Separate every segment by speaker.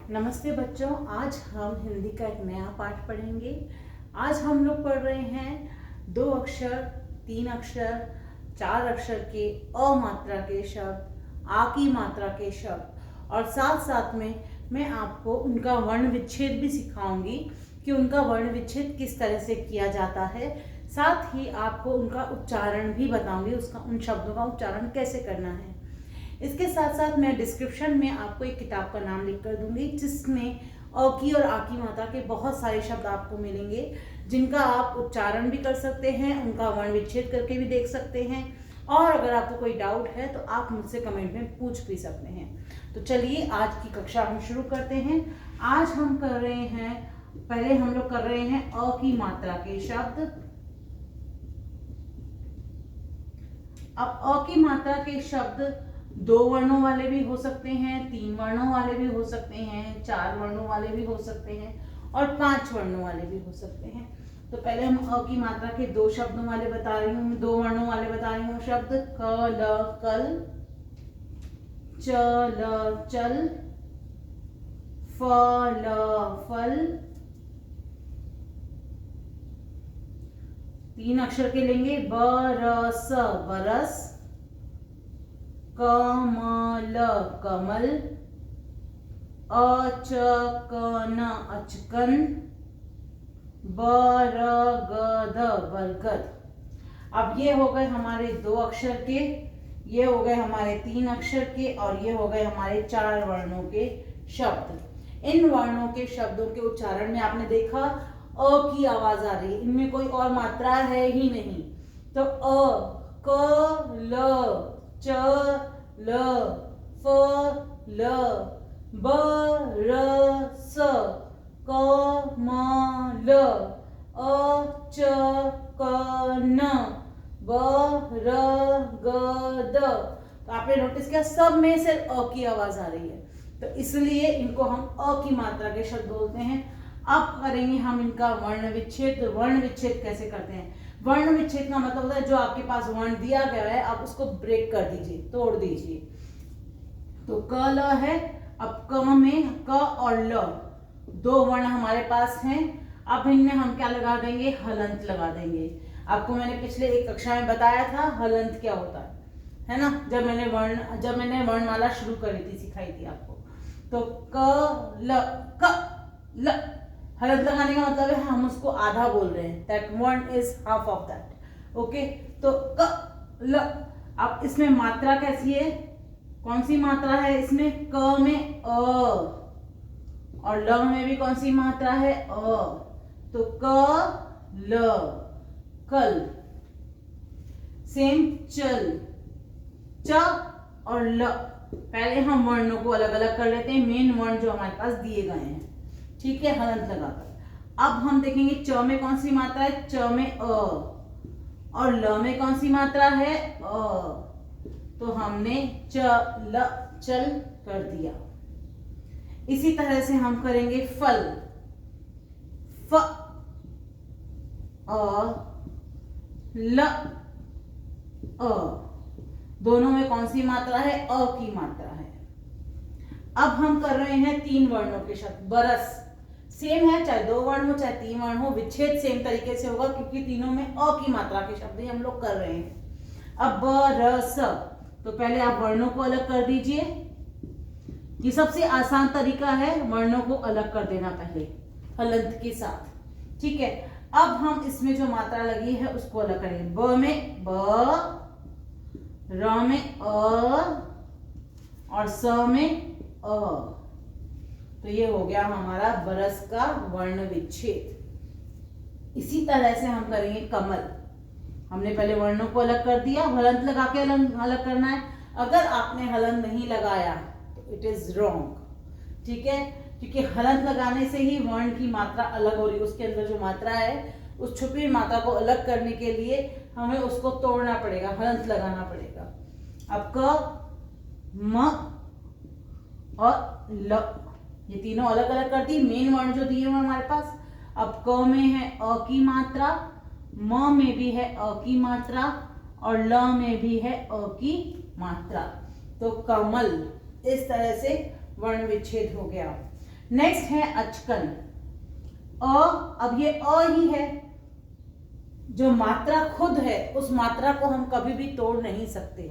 Speaker 1: नमस्ते बच्चों, आज हम हिंदी का एक नया पाठ पढ़ेंगे। आज हम लोग पढ़ रहे हैं 2 अक्षर, 3 अक्षर, 4 अक्षर के अ मात्रा के शब्द, आ की मात्रा के शब्द और साथ साथ में मैं आपको उनका वर्ण विच्छेद भी सिखाऊंगी कि उनका वर्ण विच्छेद किस तरह से किया जाता है। साथ ही आपको उनका उच्चारण भी बताऊंगी, उन शब्दों का उच्चारण कैसे करना है। इसके साथ साथ मैं डिस्क्रिप्शन में आपको एक किताब का नाम लिख कर दूंगी जिसमें अ की और आ की मात्रा के बहुत सारे शब्द आपको मिलेंगे, जिनका आप उच्चारण भी कर सकते हैं, उनका वर्ण विच्छेद करके भी देख सकते हैं। और अगर आपको कोई डाउट है तो आप मुझसे कमेंट में पूछ भी सकते हैं। तो चलिए आज की कक्षा हम शुरू करते हैं। आज हम कर रहे हैं, पहले हम लोग कर रहे हैं अ की मात्रा के शब्द। अब अ की मात्रा के शब्द 2 वर्णों वाले भी हो सकते हैं, 3 वर्णों वाले भी हो सकते हैं, 4 वर्णों वाले भी हो सकते हैं और 5 वर्णों वाले भी हो सकते हैं। तो पहले हम अ की मात्रा के 2 शब्दों वाले बता रही हूँ, 2 वर्णों वाले बता रही हूँ। शब्द क ल कल, च ल चल, फ ल फल। 3 अक्षर के लेंगे, ब र स बरस, कमल कमल, अचकन अचकन, बरगद बरगद। अब ये हो गए हमारे 2 अक्षर के, ये हो गए हमारे 3 अक्षर के और ये हो गए हमारे 4 वर्णों के शब्द। इन वर्णों के शब्दों के उच्चारण में आपने देखा अ की आवाज आ रही है, इनमें कोई और मात्रा है ही नहीं। तो अ, क ल, च ल, फ ल, ब र स, क म ल, अ च क न, ब र ग द। तो आपने नोटिस किया सब में से अ की आवाज आ रही है, तो इसलिए इनको हम अ की मात्रा के शब्द बोलते हैं। अब करेंगे हम इनका वर्ण विच्छेद। तो वर्ण विच्छेद कैसे करते हैं? वर्ण विच्छेद का मतलब होता है जो आपके पास वर्ण दिया गया है आप उसको ब्रेक कर दीजिए, तोड़ दीजिए। तो क ल है, अब क में क और ल 2 वर्ण हमारे पास हैं। अब इनमें हम क्या लगा देंगे? हलंत लगा देंगे। आपको मैंने पिछले एक कक्षा में बताया था हलंत क्या होता है ना, जब मैंने वर्णमाला शुरू करी थी, सिखाई थी आपको। तो क ल हलंत लगाने का मतलब है हम उसको आधा बोल रहे हैं, that one is half of that. Okay, तो क ल। अब इसमें मात्रा कैसी है, कौन सी मात्रा है इसमें? क में अ और ल में भी कौन सी मात्रा है? अ। तो क ल कल। सेम चल, च और ल। पहले हम वर्णों को अलग अलग कर लेते हैं, मेन वर्ण जो हमारे पास दिए गए हैं, ठीक है, हलंत लगाकर। अब हम देखेंगे च में कौन सी मात्रा है? च में अ और ल में कौन सी मात्रा है? अ। तो हमने च ल चल कर दिया। इसी तरह से हम करेंगे फल, फ अ ल अ। दोनों में कौन सी मात्रा है? अ की मात्रा है। अब हम कर रहे हैं 3 वर्णों के शब्द। बरस सेम है, चाहे 2 वर्ण हो चाहे 3 वर्ण हो, विच्छेद सेम तरीके से होगा क्योंकि तीनों में अ की मात्रा के शब्द ही हम लोग कर रहे हैं। अब ब र स, तो पहले आप वर्णों को अलग कर दीजिए। ये सबसे आसान तरीका है वर्णों को अलग कर देना पहले हलंत के साथ, ठीक है। अब हम इसमें जो मात्रा लगी है उसको अलग करेंगे। ब में ब, र में अ और स में अ। तो ये हो गया हमारा बरस का वर्ण विच्छेद। इसी तरह से हम करेंगे कमल। हमने पहले वर्णों को अलग कर दिया, हलंत लगा के अलग करना है। अगर आपने हलंत नहीं लगाया तो इट इज रॉन्ग, ठीक है, क्योंकि हलंत लगाने से ही वर्ण की मात्रा अलग हो रही है। उसके अंदर जो मात्रा है उस छुपी हुई मात्रा को अलग करने के लिए हमें उसको तोड़ना पड़ेगा, हलंत लगाना पड़ेगा। अब क, म और ल, ये तीनों अलग अलग कर दी, मेन वर्ण जो दिए हुए हमारे पास। अब क में है अ की मात्रा, म में भी है अ की मात्रा और ल में भी है अ की मात्रा। तो कमल, इस तरह से वर्ण विच्छेद हो गया। नेक्स्ट है अचकन। अब ये अ ही है, जो मात्रा खुद है उस मात्रा को हम कभी भी तोड़ नहीं सकते।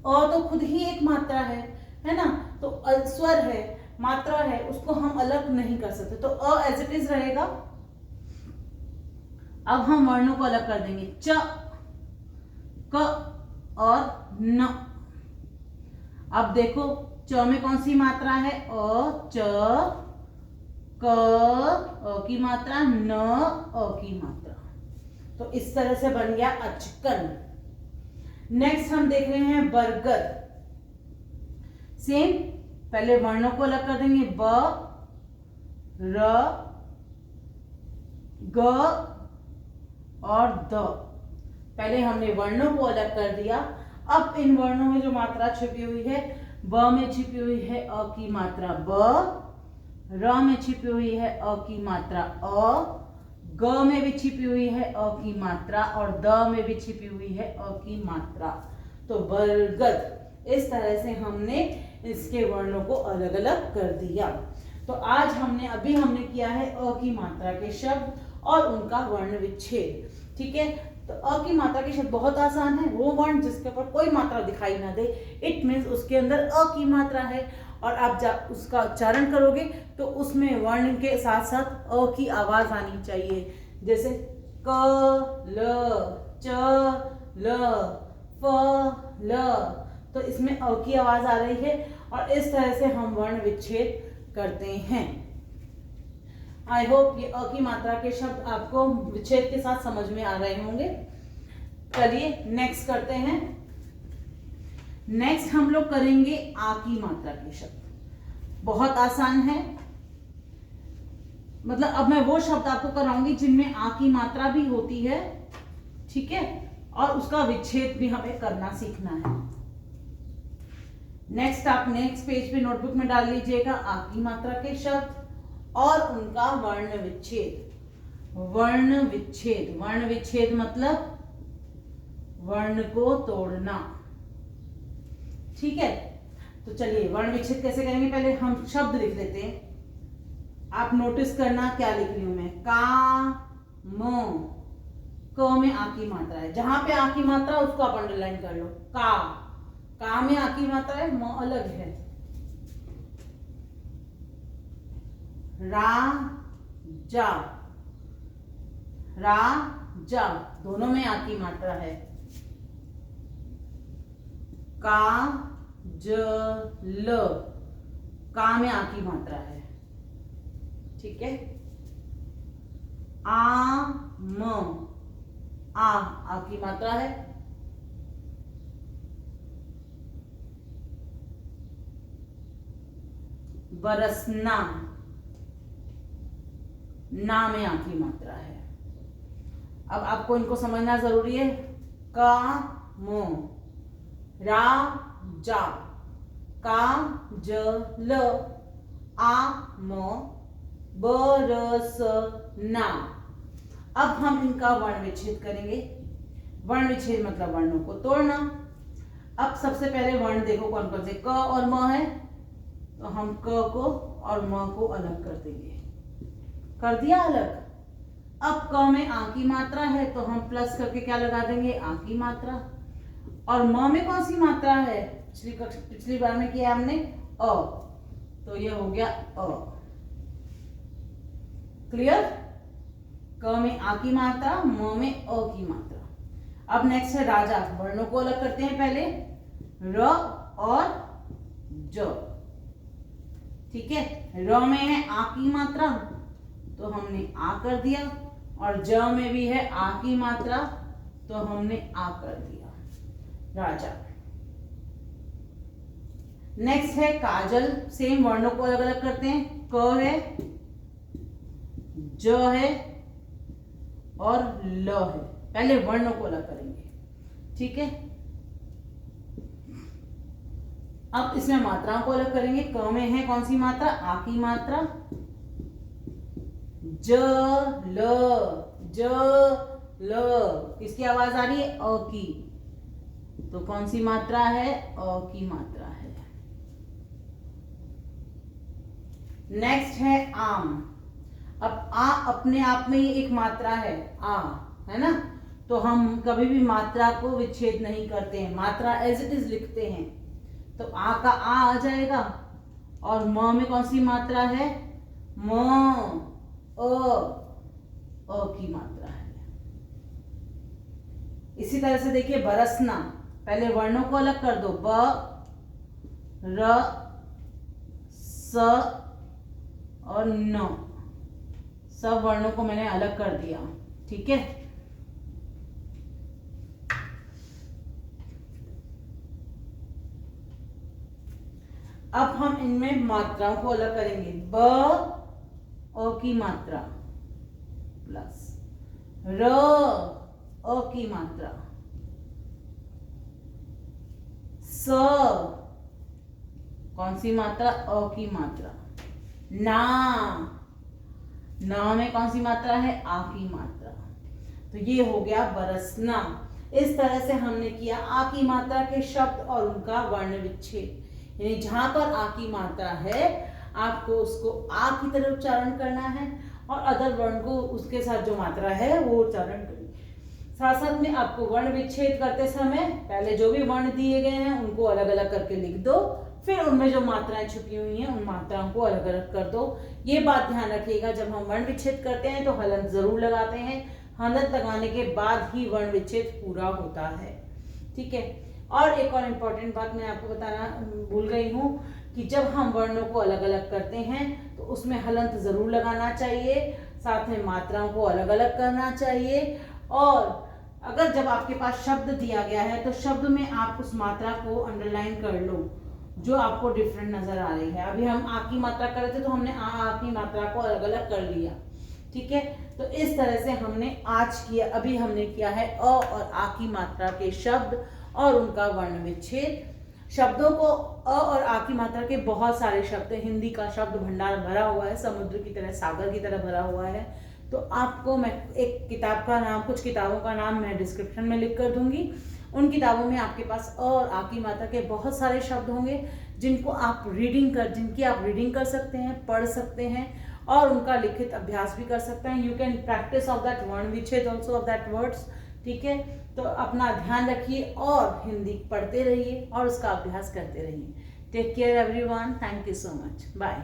Speaker 1: तो खुद ही एक मात्रा है ना, तो स्वर है, मात्रा है, उसको हम अलग नहीं कर सकते, तो एज इट इज रहेगा। अब हम वर्णों को अलग कर देंगे, च, क और न। अब देखो च में कौन सी मात्रा है, च, क की मात्रा, न की मात्रा, तो इस तरह से बन गया अचकन। नेक्स्ट हम देख रहे हैं बरगद। सेम, पहले वर्णों को अलग कर देंगे, ब, र, ग और द। पहले हमने वर्णों को अलग कर दिया, अब इन वर्णों में जो मात्रा छिपी हुई है, ब में छिपी हुई है अ की मात्रा ब, र में छिपी हुई है अ की मात्रा अ, ग में भी छिपी हुई है अ की मात्रा और द में भी छिपी हुई है अ की मात्रा। तो बरगद, इस तरह से हमने इसके वर्णों को अलग अलग कर दिया। तो आज अभी हमने किया है अ की मात्रा के शब्द और उनका वर्ण विच्छेद। ठीक है, तो अ की मात्रा के शब्द बहुत आसान है, वो वर्ण जिसके ऊपर कोई मात्रा दिखाई ना दे, इट मीन्स उसके अंदर अ की मात्रा है, और आप उसका उच्चारण करोगे तो उसमें वर्ण के साथ साथ अ की आवाज आनी चाहिए, जैसे क, ल, च, ल, फ, ल, तो इसमें अ की आवाज आ रही है, और इस तरह से हम वर्ण विच्छेद करते हैं। आई होप ये अ की मात्रा के शब्द आपको विच्छेद के साथ समझ में आ रहे होंगे। चलिए नेक्स्ट करते हैं। नेक्स्ट हम लोग करेंगे आ की मात्रा के शब्द। बहुत आसान है, मतलब अब मैं वो शब्द आपको कराऊंगी जिनमें आ की मात्रा भी होती है, ठीक है, और उसका विच्छेद भी हमें करना सीखना है। नेक्स्ट आप नेक्स्ट पेज पे नोटबुक में डाल लीजिएगा आ की मात्रा के शब्द और उनका वर्ण विच्छेद। वर्ण विच्छेद, वर्ण विच्छेद मतलब वर्ण को तोड़ना। ठीक है, तो चलिए वर्ण विच्छेद कैसे करेंगे, पहले हम शब्द लिख लेते हैं। आप नोटिस करना क्या लिख रही हूं मैं, का, म, क में आ की मात्रा है, जहां पे आ की मात्रा उसको आप अंडरलाइन कर लो। का में आ की मात्रा है, म अलग है। रा, जा, रा, जा, दोनों में आ की मात्रा है। का, ज, ल, का में आ की मात्रा है। ठीक है, आ, म, आ की मात्रा है। बरसना, ना में आ की मात्रा है। अब आपको इनको समझना जरूरी है। का, म, रा, जा, का, ज, ल, आ, म, बरस, ना। अब हम इनका वर्ण विच्छेद करेंगे। वर्ण विच्छेद मतलब वर्णों को तोड़ना। अब सबसे पहले वर्ण देखो कौन कौन से, क और म है, तो हम क को और म को अलग कर देंगे। कर दिया अलग। अब क में आ की मात्रा है तो हम प्लस करके क्या लगा देंगे, आ की मात्रा। और म में कौन सी मात्रा है, पिछली बार में किया हमने अ, तो ये हो गया अ। क्लियर, क में आ की मात्रा, म में अ की मात्रा। अब नेक्स्ट है राजा। वर्णों को अलग करते हैं पहले, र और ज। ठीक है, र में है आ की मात्रा तो हमने आ कर दिया, और ज में भी है आ की मात्रा तो हमने आ कर दिया, राजा। नेक्स्ट है काजल। सेम वर्णों को अलग अलग करते हैं, क है, ज है और ल है। पहले वर्णों को अलग करेंगे। ठीक है, अब इसमें मात्राओं को अलग करेंगे। क में है कौन सी मात्रा, आ की मात्रा। ज, ल, ज, ल, किसकी आवाज आ रही है, अ की, तो कौन सी मात्रा है, अ की मात्रा है। नेक्स्ट है आम। अब आ अपने आप में ही एक मात्रा है, आ, है ना, तो हम कभी भी मात्रा को विच्छेद नहीं करते हैं, मात्रा एज इट इज लिखते हैं। तो आ का आ जाएगा, और म में कौन सी मात्रा है, म, अ की मात्रा है। इसी तरह से देखिए बरसना, पहले वर्णों को अलग कर दो, ब, र, स और न, सब वर्णों को मैंने अलग कर दिया, ठीक है। अब हम इनमें मात्राओं को अलग करेंगे, ब, अ की मात्रा प्लस र, अ की मात्रा, स, कौन सी मात्रा, अ की मात्रा, ना, ना में कौन सी मात्रा है, आ की मात्रा। तो ये हो गया बरसना। इस तरह से हमने किया आ की मात्रा के शब्द और उनका वर्ण विच्छेद, यानी जहां पर आ की मात्रा है आपको उसको आ की तरह उच्चारण करना है, और अदर वर्ण को उसके साथ जो मात्रा है वो उच्चारण करनी। साथ साथ में आपको वर्ण विच्छेद करते समय पहले जो भी वर्ण दिए गए हैं उनको अलग अलग करके लिख दो, फिर उनमें जो मात्राएं छुपी हुई हैं उन मात्राओं को अलग अलग कर दो। ये बात ध्यान रखिएगा, जब हम वर्ण विच्छेद करते हैं तो हलंत जरूर लगाते हैं, हलंत लगाने के बाद ही वर्ण विच्छेद पूरा होता है, ठीक है। और एक और इम्पोर्टेंट बात मैं आपको बताना भूल गई हूँ कि जब हम वर्णों को अलग अलग करते हैं तो उसमें हलंत जरूर लगाना चाहिए, साथ में मात्राओं को अलग अलग करना चाहिए। और अगर जब आपके पास शब्द दिया गया है तो शब्द में आप उस मात्रा को अंडरलाइन कर लो जो आपको डिफरेंट नजर आ रही है। अभी हम आ की मात्रा कर रहे थे तो हमने आ की मात्रा को अलग अलग कर लिया, ठीक है। तो इस तरह से हमने आज किया, अभी हमने किया है अ और आ की मात्रा के शब्द और उनका वर्ण विच्छेद। शब्दों को अ और आ की मात्रा के बहुत सारे शब्द, हिंदी का शब्द भंडार भरा हुआ है, समुद्र की तरह, सागर की तरह भरा हुआ है। तो आपको मैं एक किताब का नाम, कुछ किताबों का नाम मैं डिस्क्रिप्शन में लिख कर दूंगी। उन किताबों में आपके पास अ और आ की मात्रा के बहुत सारे शब्द होंगे जिनकी आप रीडिंग कर सकते हैं, पढ़ सकते हैं और उनका लिखित अभ्यास भी कर सकते हैं। You can practice of that वर्ण विच्छेद ऑल्सो ऑफ दैट वर्ड्स, ठीक है। तो अपना ध्यान रखिए और हिंदी पढ़ते रहिए और उसका अभ्यास करते रहिए। Take care everyone, thank you so much, bye.